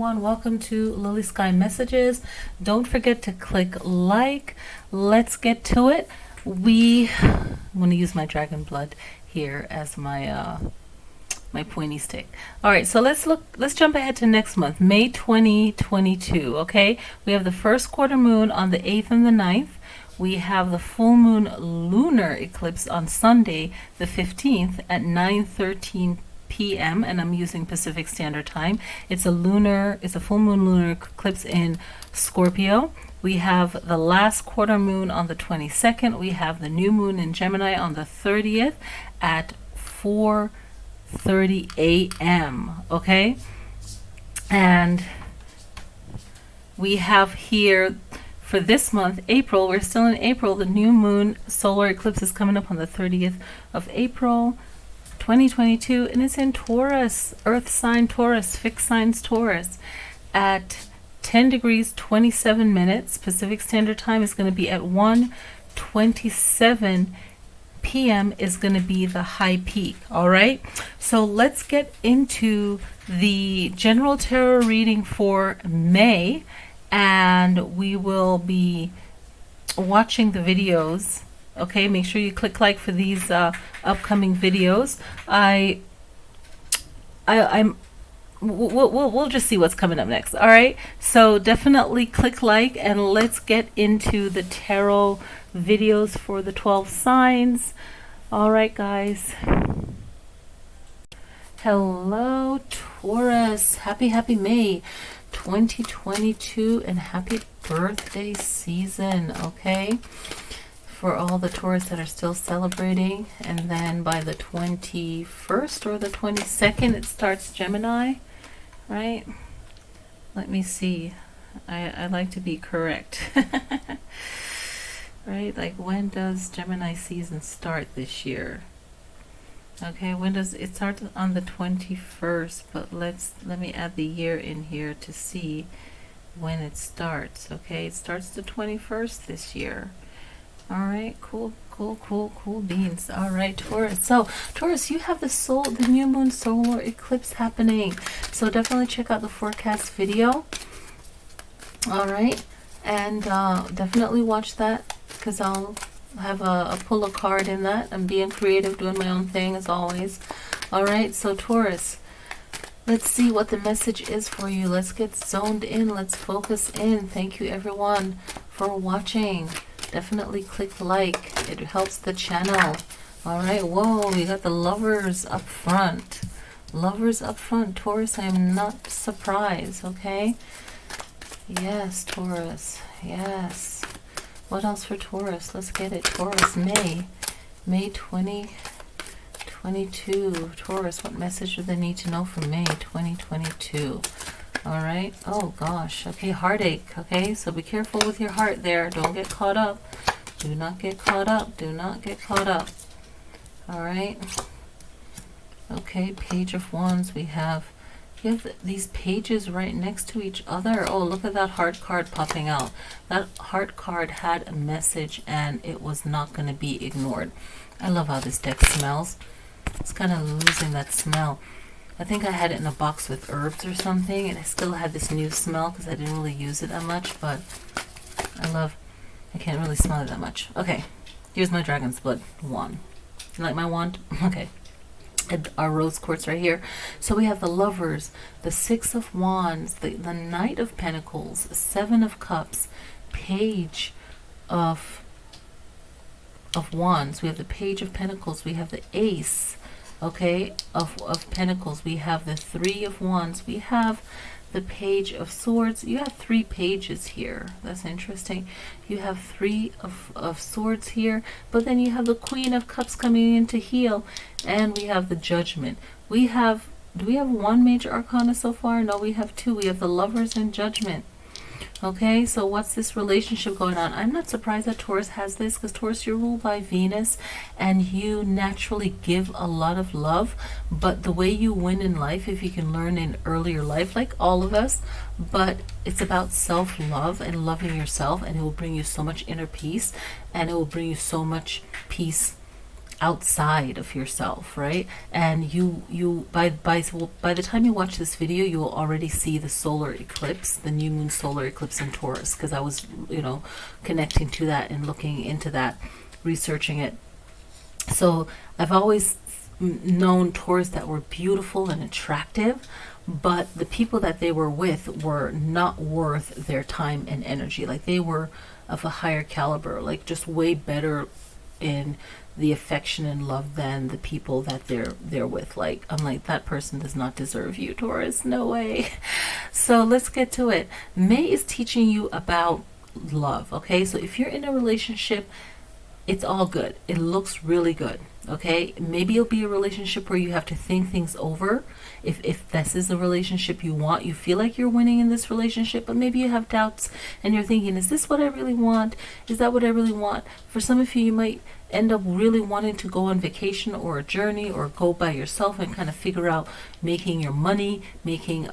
everyone, welcome to Lilly Sky Messages. Don't forget to click like. Let's get to it. I'm going to use my dragon blood here as my my pointy stick. All right, so let's jump ahead to next month, May 2022. Okay, we have the first quarter moon on the 8th and the 9th. We have the full moon lunar eclipse on Sunday the 15th at 9:13 p.m. and I'm using Pacific Standard Time. It's a full moon lunar eclipse in Scorpio. We have the last quarter moon on the 22nd. We have the new moon in Gemini on the 30th at 4:30 a.m. Okay, and we have here for this month, April, we're still in April, the new moon solar eclipse is coming up on the 30th of April 2022, and it's in Taurus, earth sign Taurus, fixed signs Taurus, at 10 degrees 27 minutes. Pacific Standard Time is going to be at 1:27 p.m. is going to be the high peak. All right, so let's get into the general tarot reading for May, and we will be watching the videos. Okay, make sure you click like for these upcoming videos. We'll just see what's coming up next. All right, so definitely click like, and let's get into the tarot videos for the 12 signs. All right, guys. Hello, Taurus. Happy May 2022, and happy birthday season. Okay, for all the Taurus that are still celebrating, and then by the 21st or the 22nd it starts Gemini, right? Let me see. I like to be correct. Right, like when does Gemini season start this year? Okay, when does it start? On the 21st, but let me add the year in here to see when it starts. Okay, it starts the 21st this year. All right, cool beans. All right, Taurus. So Taurus, you have the new moon solar eclipse happening, so definitely check out the forecast video. All right, and definitely watch that, because I'll have a pull a card in that. I'm being creative, doing my own thing as always. All right, so Taurus, let's see what the message is for you. Let's get zoned in. Let's focus in. Thank you everyone for watching. Definitely click like. It helps the channel. All right, whoa, we got the lovers up front. Lovers up front, Taurus. I am not surprised. Okay, yes, Taurus, yes. What else for Taurus? Let's get it. Taurus, May 2022. Taurus, what message do they need to know for May 2022? All right. Oh gosh. Okay, heartache. Okay, so be careful with your heart there. Don't get caught up. Do not get caught up. Do not get caught up. All right. Okay, Page of Wands. You have these pages right next to each other. Oh, look at that heart card popping out. That heart card had a message, and it was not going to be ignored. I love how this deck smells. It's kind of losing that smell. I think I had it in a box with herbs or something, and I still had this new smell because I didn't really use it that much, but I can't really smell it that much. Okay, here's my dragon's blood wand. You like my wand? Okay. Our rose quartz right here. So we have the lovers, the Six of Wands, the Knight of Pentacles, Seven of Cups, Page of Wands. We have the Page of Pentacles. We have the Ace, okay, of Pentacles. We have the Three of Wands. We have the Page of Swords. You have three pages here. That's interesting. You have Three of Swords here, but then you have the Queen of Cups coming in to heal, and we have the Judgment. Do we have one major arcana so far? No, we have two. We have the Lovers and Judgment. Okay, so what's this relationship going on? I'm not surprised that Taurus has this, because Taurus, you're ruled by Venus, and you naturally give a lot of love, but the way you win in life, if you can learn in earlier life, like all of us, but it's about self-love and loving yourself, and it will bring you so much inner peace, and it will bring you so much peace outside of yourself, right? And by the time you watch this video, you will already see the solar eclipse, the new moon solar eclipse in Taurus, because I was, connecting to that and looking into that, researching it. So I've always known Taurus that were beautiful and attractive, but the people that they were with were not worth their time and energy. Like, they were of a higher caliber, like just way better in the affection and love than the people that they're with. Like, I'm like, that person does not deserve you, Taurus. No way. So let's get to it. May is teaching you about love. Okay, so if you're in a relationship, it's all good. It looks really good. Okay, maybe it'll be a relationship where you have to think things over. If this is the relationship you want, you feel like you're winning in this relationship, but maybe you have doubts and you're thinking, is this what I really want? Is that what I really want? For some of you, you might end up really wanting to go on vacation or a journey or go by yourself and kind of figure out making your money, making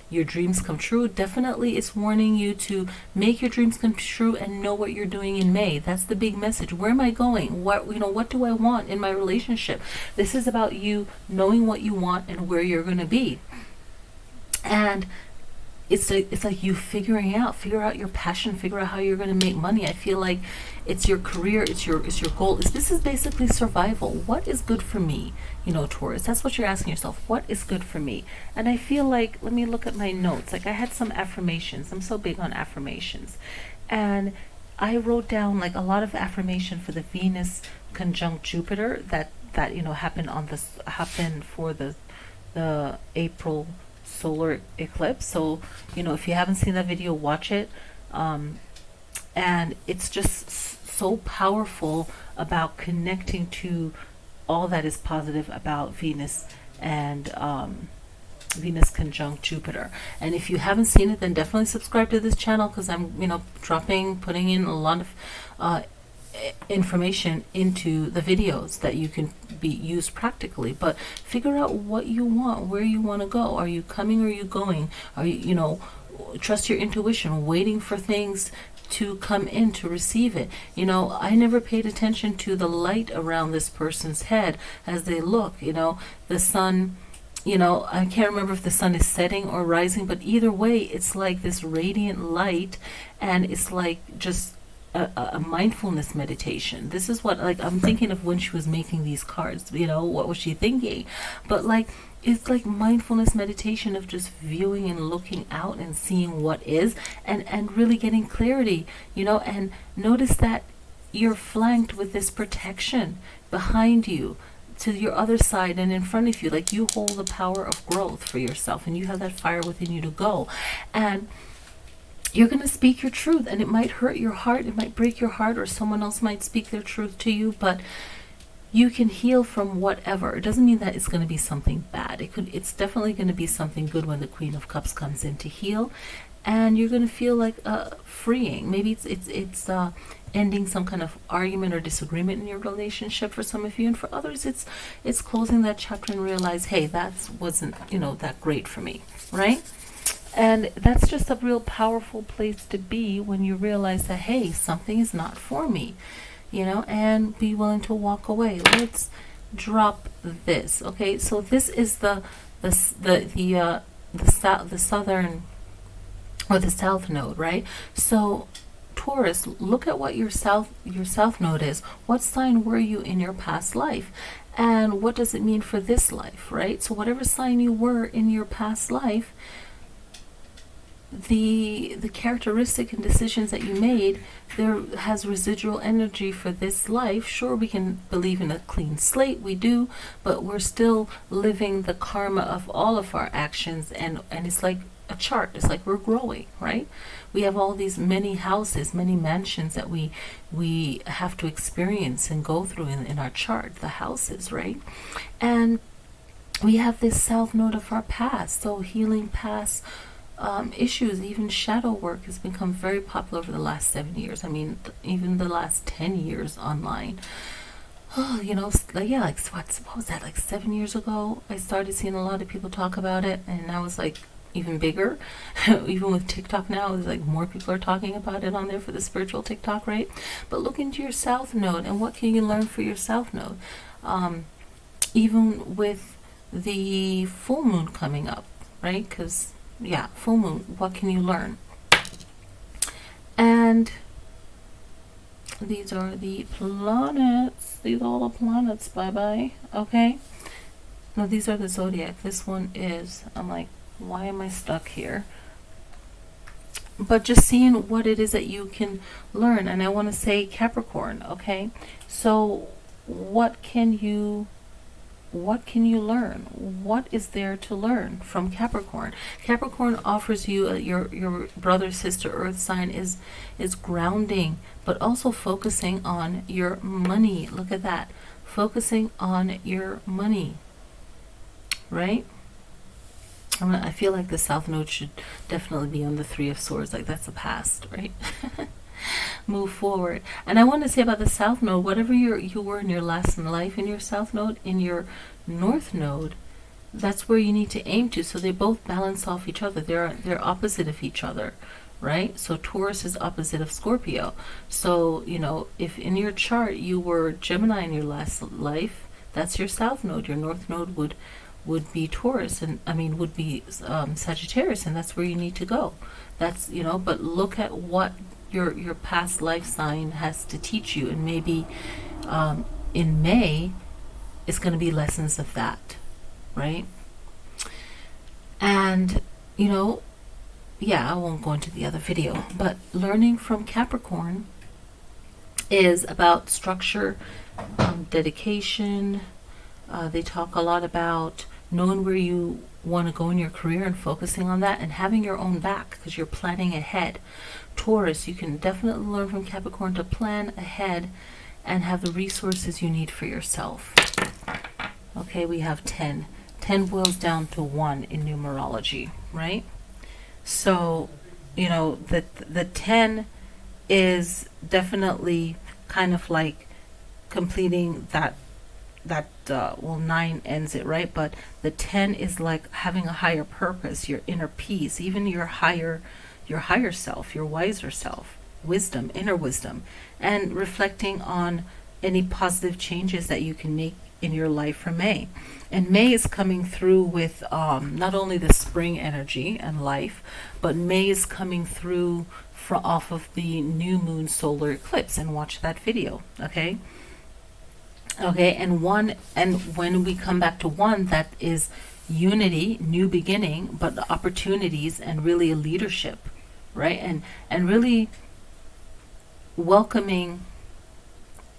your dreams come true. Definitely it's warning you to make your dreams come true and know what you're doing in May. That's the big message. Where am I going? What do I want in my relationship? This is about you knowing what you want and where you're going to be. And it's like you figure out your passion, figure out how you're going to make money. I feel like it's your career, it's your goal. This is basically survival. What is good for me? Taurus, that's what you're asking yourself. What is good for me? And I feel like, let me look at my notes. Like, I had some affirmations. I'm so big on affirmations. And I wrote down like a lot of affirmation for the Venus conjunct Jupiter that happened for the April solar eclipse. So if you haven't seen that video, watch it. And it's just so powerful about connecting to all that is positive about Venus and Venus conjunct Jupiter. And if you haven't seen it, then definitely subscribe to this channel, because I'm putting in a lot of information into the videos that you can be used practically. But figure out what you want, where you want to go. Are you coming or are you going? Are you trust your intuition, waiting for things to come in to receive it. I never paid attention to the light around this person's head as they look. The sun, I can't remember if the sun is setting or rising, but either way, it's like this radiant light, and it's like just a mindfulness meditation. This is what, like, I'm thinking of when she was making these cards. What was she thinking? But like, it's like mindfulness meditation of just viewing and looking out and seeing what is, and really getting clarity, and notice that you're flanked with this protection behind you, to your other side and in front of you. Like, you hold the power of growth for yourself, and you have that fire within you to go. And you're going to speak your truth, and it might hurt your heart, it might break your heart, or someone else might speak their truth to you, but you can heal from whatever. It doesn't mean that it's going to be something bad. It's definitely going to be something good when the Queen of Cups comes in to heal, and you're going to feel like freeing. Maybe it's ending some kind of argument or disagreement in your relationship for some of you, and for others it's closing that chapter and realize, hey, that wasn't that great for me, right? And that's just a real powerful place to be, when you realize that, hey, something is not for me, and be willing to walk away. Let's drop this. Okay, so this is the southern, or the south node, right? So Taurus, look at what your south node is. What sign were you in your past life? And what does it mean for this life, right? So whatever sign you were in your past life, the characteristic and decisions that you made, there has residual energy for this life. Sure, we can believe in a clean slate, we do, but we're still living the karma of all of our actions, and it's like a chart. It's like we're growing, right? We have all these many houses, many mansions that we have to experience and go through in our chart, the houses, right? And we have this south node of our past, so healing past issues. Even shadow work has become very popular over the last 7 years. I mean, even the last 10 years online. What was that, like 7 years ago? I started seeing a lot of people talk about it, and I was like, even bigger. Even with TikTok now, it's like more people are talking about it on there for the spiritual TikTok, right? But look into your south node and what can you learn for your south node. Even with the full moon coming up, right? Because, yeah, full moon, what can you learn? And these are the planets. These are all the planets. Bye-bye. Okay? No, these are the zodiac. This one is, I'm like, why am I stuck here? But just seeing what it is that you can learn. And I want to say Capricorn, okay? So what can you learn? What is there to learn from Capricorn? Capricorn offers you your brother, sister, earth sign is grounding, but also focusing on your money. Look at that. Focusing on your money. Right? I feel like the south node should definitely be on the 3 of swords. Like, that's the past, right? Move forward. And I want to say about the south node, whatever you were in your last life in your south node, in your north node, that's where you need to aim to. So they both balance off each other. They're opposite of each other, right? So Taurus is opposite of Scorpio. So, you know, if in your chart you were Gemini in your last life, that's your south node. Your north node would be Taurus, and would be Sagittarius, and that's where you need to go. That's, you know, but look at what your past life sign has to teach you, and maybe in May it's going to be lessons of that, right? And, you know, yeah, I won't go into the other video, but learning from Capricorn is about structure, dedication. They talk a lot about knowing where you want to go in your career and focusing on that and having your own back because you're planning ahead. Taurus, you can definitely learn from Capricorn to plan ahead and have the resources you need for yourself. Okay, we have 10. 10 boils down to 1 in numerology, right? So, you know, the 10 is definitely kind of like completing that 9 ends it, right? But the 10 is like having a higher purpose, your inner peace, even your higher self, your wiser self, wisdom, inner wisdom, and reflecting on any positive changes that you can make in your life for May. And May is coming through with not only the spring energy and life, but May is coming through off of the new moon solar eclipse. And watch that video, okay? Okay, and when we come back to 1, that is unity, new beginning, but the opportunities and really a leadership, right? And really welcoming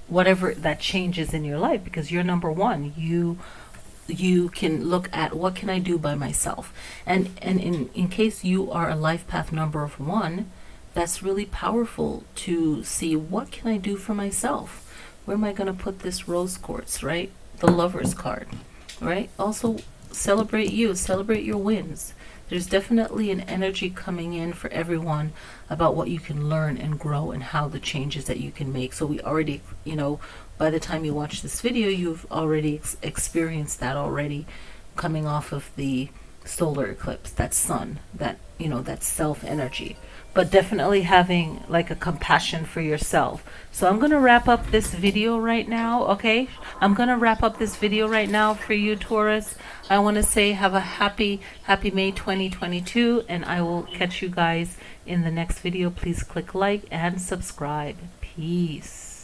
whatever that changes in your life, because you're number 1. You can look at what can I do by myself, and in case you are a life path number 1, that's really powerful to see what can I do for myself. Where am I going to put this rose quartz, right? The Lover's card, right? Also, celebrate you. Celebrate your wins. There's definitely an energy coming in for everyone about what you can learn and grow and how the changes that you can make. So we already, you know, by the time you watch this video, you've already experienced that already coming off of the solar eclipse, that sun, that, you know, that self energy. But definitely having like a compassion for yourself. So I'm going to wrap up this video right now, okay? I'm going to wrap up this video right now for you, Taurus. I want to say have a happy May 2022, and I will catch you guys in the next video. Please click like and subscribe. Peace.